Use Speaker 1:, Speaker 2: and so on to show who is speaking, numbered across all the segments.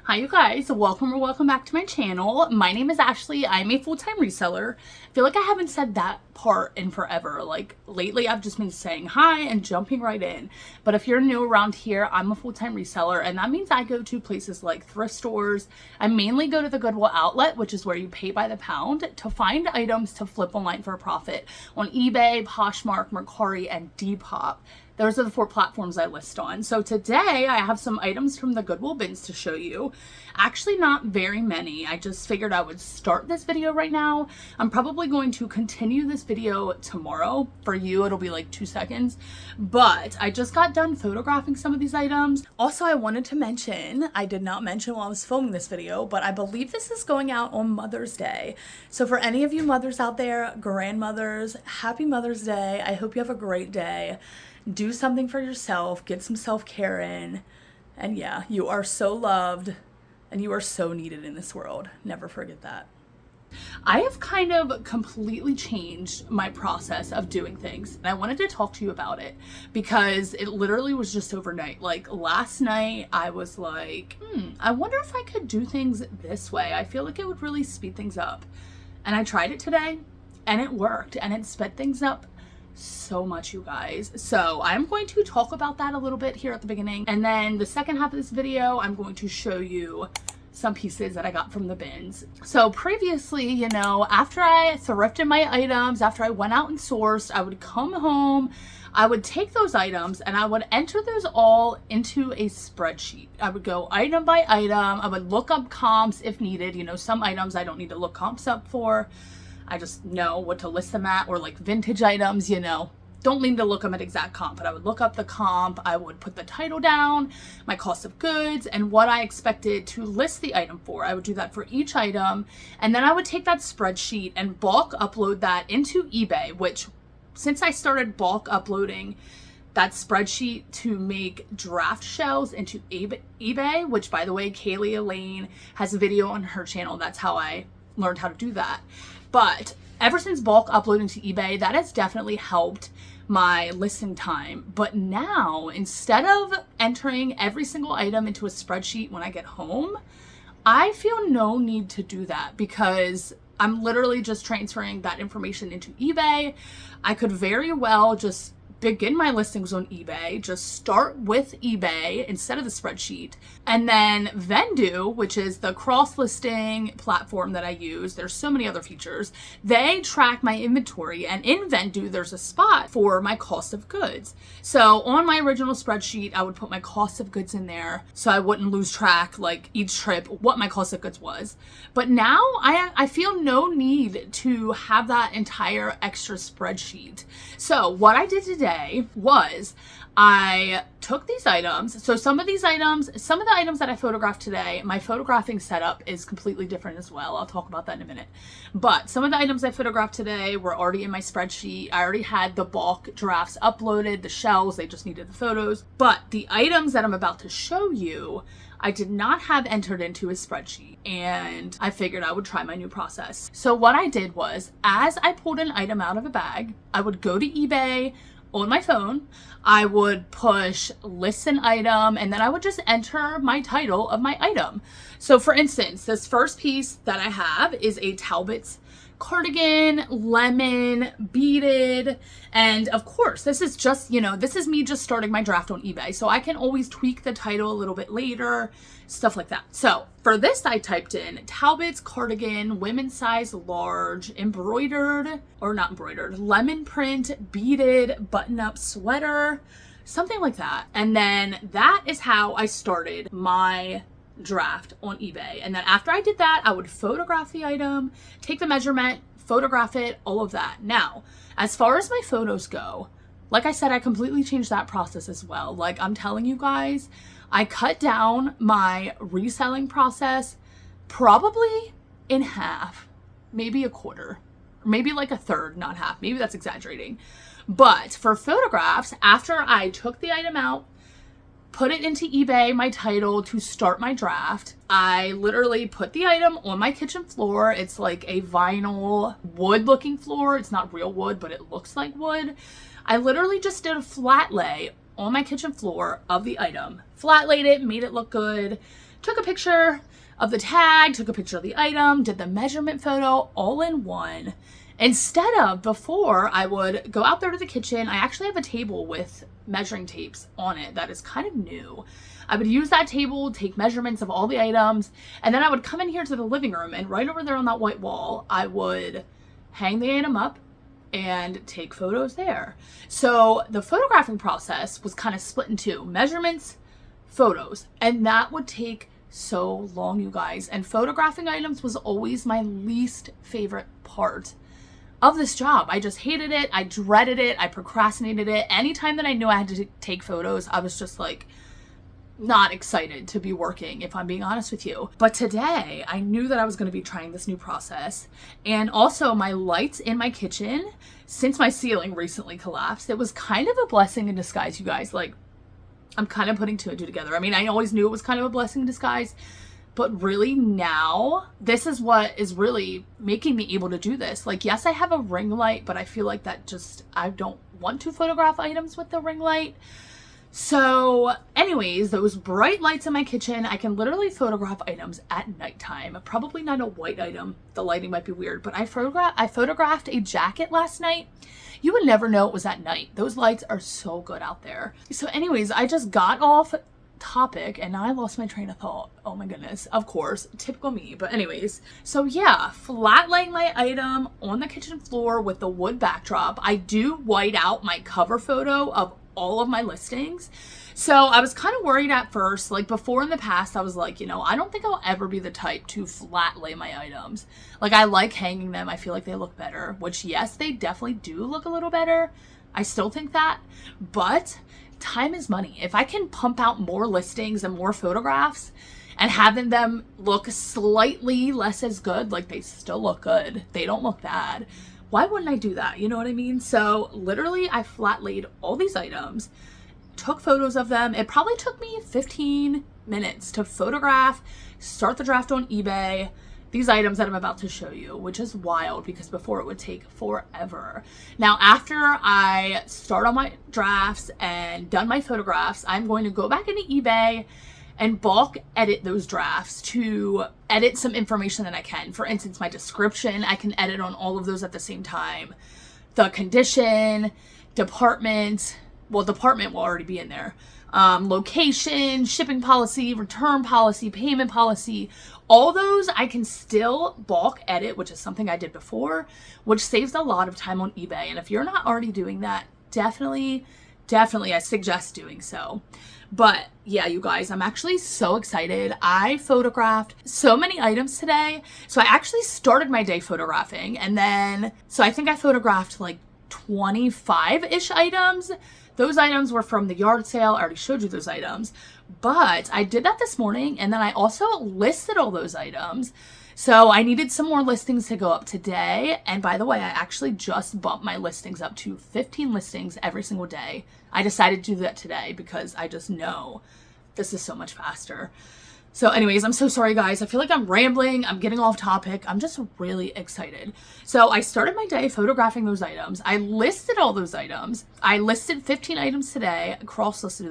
Speaker 1: Hi you guys, welcome back to my channel. My name is Ashley. I'm a full-time reseller. I feel like I haven't said that part in forever. Like lately I've just been saying hi and jumping right in. But if you're new around here, I'm a full-time reseller, and that means I go to places like thrift stores. I mainly go to the Goodwill outlet, which is where you pay by the pound, to find items to flip online for a profit on eBay, Poshmark, Mercari, and Depop. Those are the 4 platforms I list on. So today I have some items from the Goodwill bins to show you. Actually not very many. I just figured I would start this video right now. I'm probably going to continue this video tomorrow. For you, it'll be like 2 seconds. But I just got done photographing some of these items. Also, I wanted to mention, I did not mention while I was filming this video, but I believe this is going out on Mother's Day. So for any of you mothers out there, grandmothers, happy Mother's Day. I hope you have a great day. Do something for yourself, get some self-care in, and yeah, you are so loved and you are so needed in this world. Never forget that. I have kind of completely changed my process of doing things, and I wanted to talk to you about it because it literally was just overnight. Like last night I was like, I wonder if I could do things this way. I feel like it would really speed things up. And I tried it today and it worked, and it sped things up so much, you guys. So I'm going to talk about that a little bit here at the beginning, and then the second half of this video I'm going to show you some pieces that I got from the bins. So previously, you know, after I thrifted my items, after I went out and sourced, I would come home, I would take those items and I would enter those all into a spreadsheet. I would go item by item. I would look up comps if needed. You know, some items I don't need to look comps up for. I just know what to list them at, or like vintage items, you know, don't need to look them at exact comp, but I would look up the comp. I would put the title down, my cost of goods, and what I expected to list the item for. I would do that for each item. And then I would take that spreadsheet and bulk upload that into eBay, which since I started bulk uploading that spreadsheet to make draft shells into eBay, which by the way, Kaylee Elaine has a video on her channel. That's how I learned how to do that. But ever since bulk uploading to eBay, that has definitely helped my listing time. But now, instead of entering every single item into a spreadsheet when I get home, I feel no need to do that because I'm literally just transferring that information into eBay. I could very well just begin my listings on eBay, just start with eBay instead of the spreadsheet. And then Vendoo, which is the cross-listing platform that I use, there's so many other features, they track my inventory, and in Vendoo there's a spot for my cost of goods. So on my original spreadsheet, I would put my cost of goods in there so I wouldn't lose track, like each trip, what my cost of goods was. But now I feel no need to have that entire extra spreadsheet. So what I did today was I took these items. So some of the items that I photographed today, my photographing setup is completely different as well. I'll talk about that in a minute. But some of the items I photographed today were already in my spreadsheet. I already had the bulk drafts uploaded, the shells, they just needed the photos. But the items that I'm about to show you, I did not have entered into a spreadsheet, and I figured I would try my new process. So what I did was, as I pulled an item out of a bag, I would go to eBay on my phone, I would push list an item, and then I would just enter my title of my item. So for instance, this first piece that I have is a Talbot's cardigan, lemon, beaded, and of course this is just, you know, this is me just starting my draft on eBay, so I can always tweak the title a little bit later, stuff like that. So for this I typed in Talbot's cardigan, women's size large, embroidered, or not embroidered, lemon print, beaded, button-up sweater, something like that. And then that is how I started my draft on eBay. And then after I did that, I would photograph the item, take the measurement, photograph it, all of that. Now, as far as my photos go, like I said, I completely changed that process as well. Like I'm telling you guys, I cut down my reselling process probably in half, maybe a quarter, maybe like a third, not half. Maybe that's exaggerating. But for photographs, after I took the item out, put it into eBay, my title, to start my draft, I literally put the item on my kitchen floor. It's like a vinyl wood looking floor. It's not real wood, but it looks like wood. I literally just did a flat lay on my kitchen floor of the item. Flat laid it, made it look good. took a picture of the tag, took a picture of the item, did the measurement photo all in one. Instead of before, I would go out there to the kitchen. I actually have a table with measuring tapes on it that is kind of new. I would use that table, take measurements of all the items, and then I would come in here to the living room, and right over there on that white wall, I would hang the item up and take photos there. So the photographing process was kind of split in two: measurements, photos, and that would take so long, you guys. And photographing items was always my least favorite part of this job. I just hated it. I dreaded it. I procrastinated it. Anytime that I knew I had to take photos, I was just like not excited to be working, if I'm being honest with you. But today I knew that I was going to be trying this new process. And also my lights in my kitchen, since my ceiling recently collapsed, it was kind of a blessing in disguise, you guys. Like, I'm kind of putting two and two together. I mean, I always knew it was kind of a blessing in disguise, but really now, this is what is really making me able to do this. Like, yes, I have a ring light, but I feel like that just, I don't want to photograph items with the ring light. So anyways, those bright lights in my kitchen, I can literally photograph items at nighttime. Probably not a white item. The lighting might be weird, but I photographed a jacket last night. You would never know it was at night. Those lights are so good out there. So anyways, I just got off topic and now I lost my train of thought. Oh my goodness, of course, typical me. But anyways, so yeah, flat laying my item on the kitchen floor with the wood backdrop. I do white out my cover photo of all of my listings. So I was kind of worried at first, like before in the past, I was like, you know, I don't think I'll ever be the type to flat lay my items. Like, I like hanging them. I feel like they look better, which yes, they definitely do look a little better. I still think that, but time is money. If I can pump out more listings and more photographs and having them look slightly less as good, like they still look good, they don't look bad, why wouldn't I do that? You know what I mean? So literally I flat laid all these items, took photos of them. It probably took me 15 minutes to photograph, start the draft on eBay, these items that I'm about to show you, which is wild because before it would take forever. Now, after I start on my drafts and done my photographs, I'm going to go back into eBay and bulk edit those drafts to edit some information that I can. For instance, my description, I can edit on all of those at the same time. The condition, department, well, department will already be in there. Location, shipping policy, return policy, payment policy, all those I can still bulk edit, which is something I did before, which saves a lot of time on eBay. And if you're not already doing that, definitely I suggest doing so. But yeah, you guys, I'm actually so excited. I photographed so many items today. So I actually started my day photographing, and then, so I think I photographed like 25-ish items. Those items were from the yard sale. I already showed you those items, but I did that this morning, and then I also listed all those items. So I needed some more listings to go up today. And by the way, I actually just bumped my listings up to 15 listings every single day. I decided to do that today because I just know this is so much faster. So anyways, I'm so sorry guys. I feel like I'm rambling. I'm getting off topic. I'm just really excited. So I started my day photographing those items. I listed all those items. I listed 15 items today, cross-listed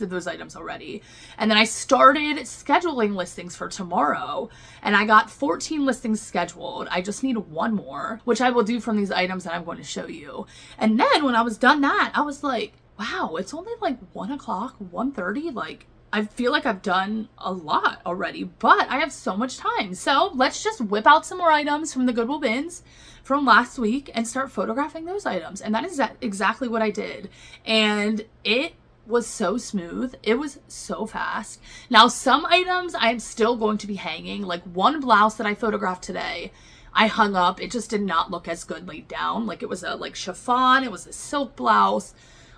Speaker 1: those items already. And then I started scheduling listings for tomorrow, and I got 14 listings scheduled. I just need one more, which I will do from these items that I'm going to show you. And then when I was done that, I was like, wow, it's only like 1 o'clock, 1:30. Like, I feel like I've done a lot already, but I have so much time. So let's just whip out some more items from the Goodwill bins from last week and start photographing those items. And that is exactly what I did. And it was so smooth. It was so fast. Now, some items I'm still going to be hanging, like one blouse that I photographed today, I hung up. It just did not look as good laid down. Like, it was a like chiffon. It was a silk blouse.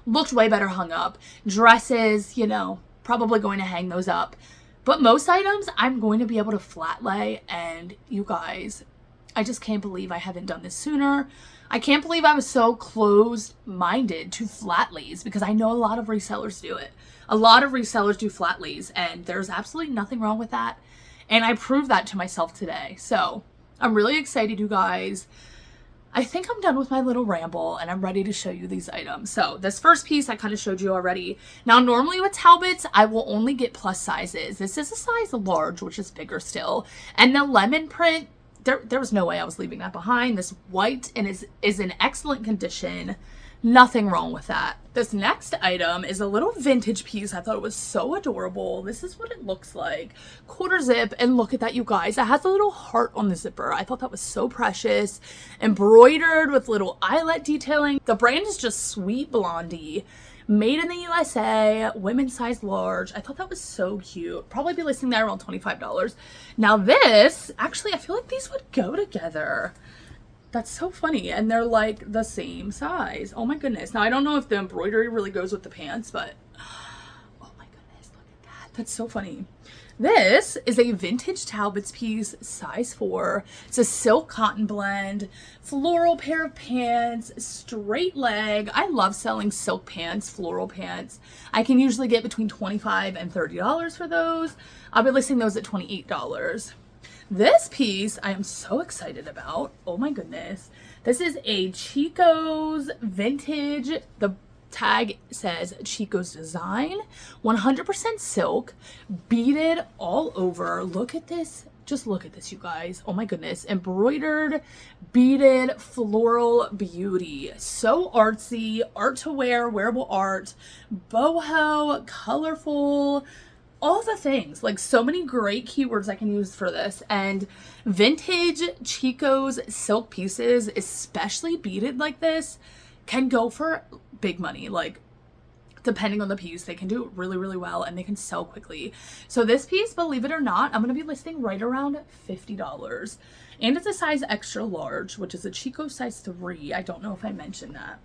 Speaker 1: Looked way better hung up. Dresses, you know, probably going to hang those up. But most items I'm going to be able to flat lay, and you guys, I just can't believe I haven't done this sooner. I can't believe I was so closed-minded to flat lays, because I know a lot of resellers do it. A lot of resellers do flat lays, and there's absolutely nothing wrong with that. And I proved that to myself today. So I'm really excited, you guys. I think I'm done with my little ramble and I'm ready to show you these items. So this first piece I kind of showed you already. Now normally with Talbots, I will only get plus sizes. This is a size large, which is bigger still. And the lemon print, there was no way I was leaving that behind. This white and is in excellent condition. Nothing wrong with that. This next item is a little vintage piece. I thought it was so adorable. This is what it looks like. Quarter zip, and look at that, you guys. It has a little heart on the zipper. I thought that was so precious. Embroidered with little eyelet detailing. The brand is just Sweet Blondie. Made in the USA, women's size large. I thought that was so cute. Probably be listing that around $25. Now this, actually, I feel like these would go together. That's so funny. And they're like the same size. Oh my goodness. Now I don't know if the embroidery really goes with the pants, but oh my goodness, look at that. That's so funny. This is a vintage Talbots piece, size 4. It's a silk cotton blend, floral pair of pants, straight leg. I love selling silk pants, floral pants. I can usually get between $25 and $30 for those. I'll be listing those at $28. This piece I am so excited about. Oh my goodness. This is a Chico's vintage. The tag says Chico's design. 100% silk. Beaded all over. Look at this. Just look at this, you guys. Oh my goodness. Embroidered, beaded, floral beauty. So artsy. Art to wear. Wearable art. Boho. Colorful. All the things, like so many great keywords I can use for this. And vintage Chico's silk pieces, especially beaded like this, can go for big money. Like depending on the piece, they can do it really, really well and they can sell quickly. So this piece, believe it or not, I'm going to be listing right around $50. And it's a size extra large, which is a Chico size 3. I don't know if I mentioned that.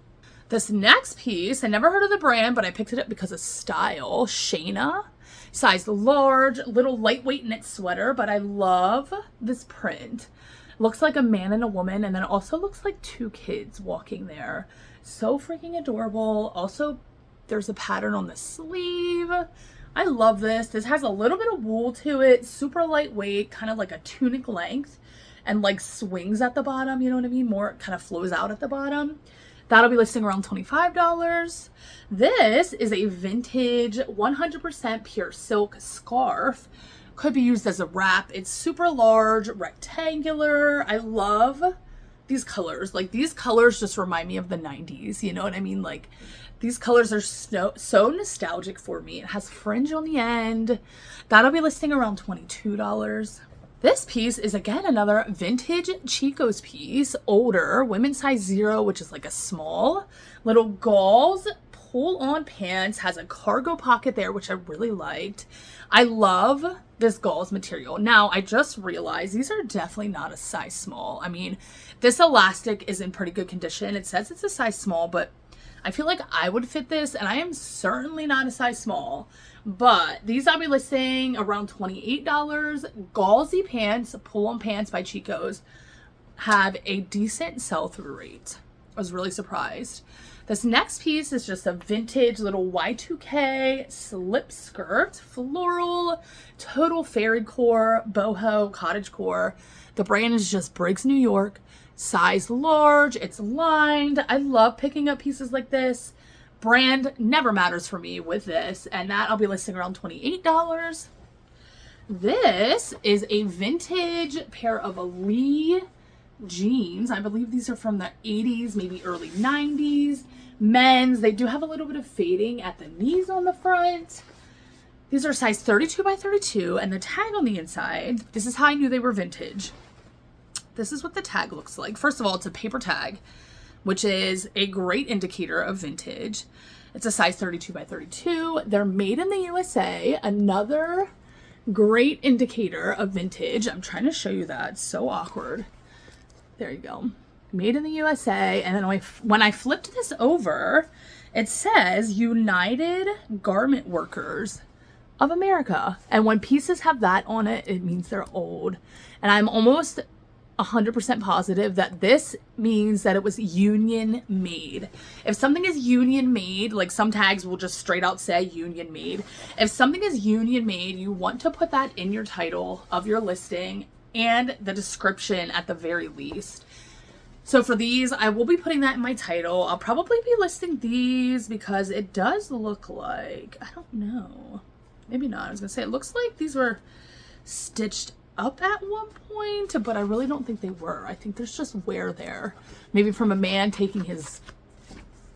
Speaker 1: This next piece, I never heard of the brand, but I picked it up because of style. Shayna. Size large, little lightweight knit sweater, but I love this print. Looks like a man and a woman, and then it also looks like 2 kids walking there. So freaking adorable. Also, there's a pattern on the sleeve. I love this. This has a little bit of wool to it, super lightweight, kind of like a tunic length, and like swings at the bottom, you know what I mean? More kind of flows out at the bottom. That'll be listing around $25. This is a vintage 100% pure silk scarf. Could be used as a wrap. It's super large, rectangular. I love these colors. Like these colors just remind me of the 90s. You know what I mean? Like these colors are so nostalgic for me. It has fringe on the end. That'll be listing around $22. This piece is again another vintage Chico's piece, older, women's size 0, which is like a small. Little gauze pull-on pants, has a cargo pocket there, which I really liked. I love this gauze material. Now, I just realized these are definitely not a size small. I mean, this elastic is in pretty good condition. It says it's a size small, but I feel like I would fit this, and I am certainly not a size small. But these I'll be listing around $28. Gauzy pants, pull-on pants by Chico's, have a decent sell-through rate. I was really surprised. This next piece is just a vintage little Y2K slip skirt, floral, total fairy core, boho, cottage core. The brand is just Briggs, New York. Size large, it's lined. I love picking up pieces like this. Brand never matters for me with this, and that I'll be listing around $28. This is a vintage pair of Lee jeans. I believe these are from the 80s, maybe early 90s. Men's. They do have a little bit of fading at the knees on the front. These are size 32 by 32, and the tag on the inside, this is how I knew they were vintage. This is what the tag looks like. First of all, it's a paper tag, which is a great indicator of vintage. It's a size 32 by 32. They're made in the USA. Another great indicator of vintage. I'm trying to show you that. It's so awkward. There you go. Made in the USA. And then when I flipped this over, it says United Garment Workers of America. And when pieces have that on it, it means they're old. And I'm almost 100% positive that this means that it was union made. If something is union made, like some tags will just straight out say union made. If something is union made, you want to put that in your title of your listing and the description at the very least. So for these, I will be putting that in my title. I'll probably be listing these because it does look like, I don't know, maybe not. I was gonna say it looks like these were stitched up at one point, but I really don't think they were. I think there's just wear there. Maybe from a man taking his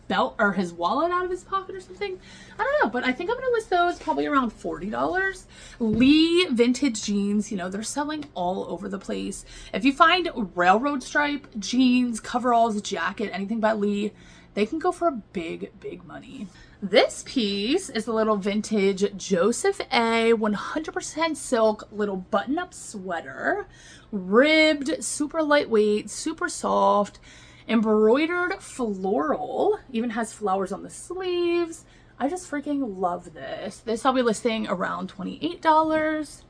Speaker 1: belt or his wallet out of his pocket or something. I don't know, but I think I'm gonna list those probably around $40. Lee vintage jeans, you know, they're selling all over the place. If you find railroad stripe jeans, coveralls, jacket, anything by Lee, they can go for a big money. This piece is a little vintage Joseph A 100% silk little button-up sweater, ribbed, super lightweight, super soft, embroidered floral, even has flowers on the sleeves. I just freaking love this. This I'll be listing around $28.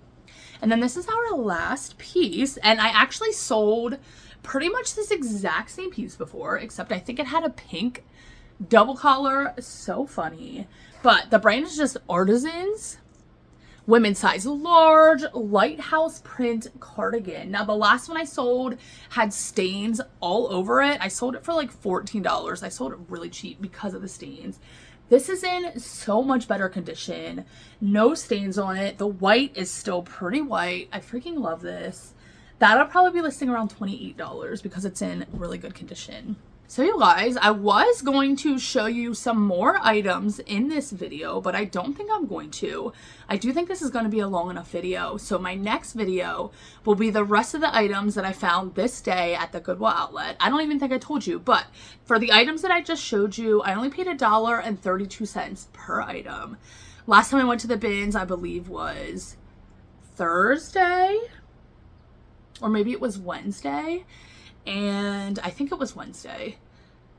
Speaker 1: And then this is our last piece, and I actually sold pretty much this exact same piece before, except I think it had a pink double collar. So funny. But the brand is just Artisans. Women's size large, lighthouse print cardigan. Now the last one I sold had stains all over it. I sold it for like $14. I sold it really cheap because of the stains. This is in so much better condition. No stains on it. The white is still pretty white. I freaking love this. That'll probably be listing around $28 because it's in really good condition. So you guys, I was going to show you some more items in this video, but I don't think I'm going to. I do think this is going to be a long enough video. So my next video will be the rest of the items that I found this day at the Goodwill outlet. I don't even think I told you, but for the items that I just showed you, I only paid $1.32 per item. Last time I went to the bins, I believe was Thursday, or maybe it was Wednesday. And I think it was Wednesday.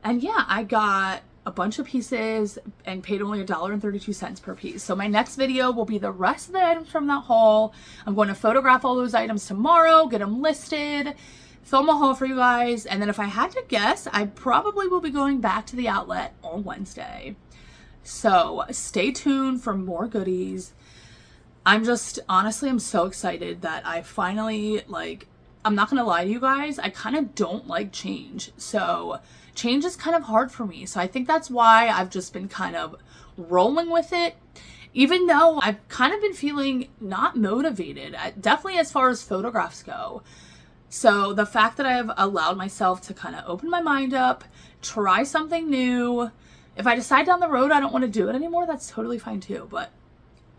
Speaker 1: And yeah, I got a bunch of pieces and paid only $1.32 per piece. So my next video will be the rest of the items from that haul. I'm going to photograph all those items tomorrow, get them listed, film a haul for you guys. And then if I had to guess, I probably will be going back to the outlet on Wednesday. So stay tuned for more goodies. I'm so excited that I finally, I'm not gonna lie to you guys, I kind of don't like change. So change is kind of hard for me. So I think that's why I've just been kind of rolling with it, even though I've kind of been feeling not motivated, definitely as far as photographs go. So the fact that I've allowed myself to kind of open my mind up, try something new. If I decide down the road I don't want to do it anymore, that's totally fine too. But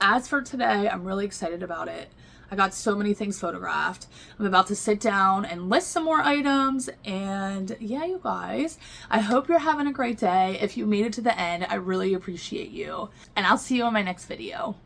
Speaker 1: as for today, I'm really excited about it. I got so many things photographed. I'm about to sit down and list some more items. And yeah, you guys, I hope you're having a great day. If you made it to the end, I really appreciate you. And I'll see you in my next video.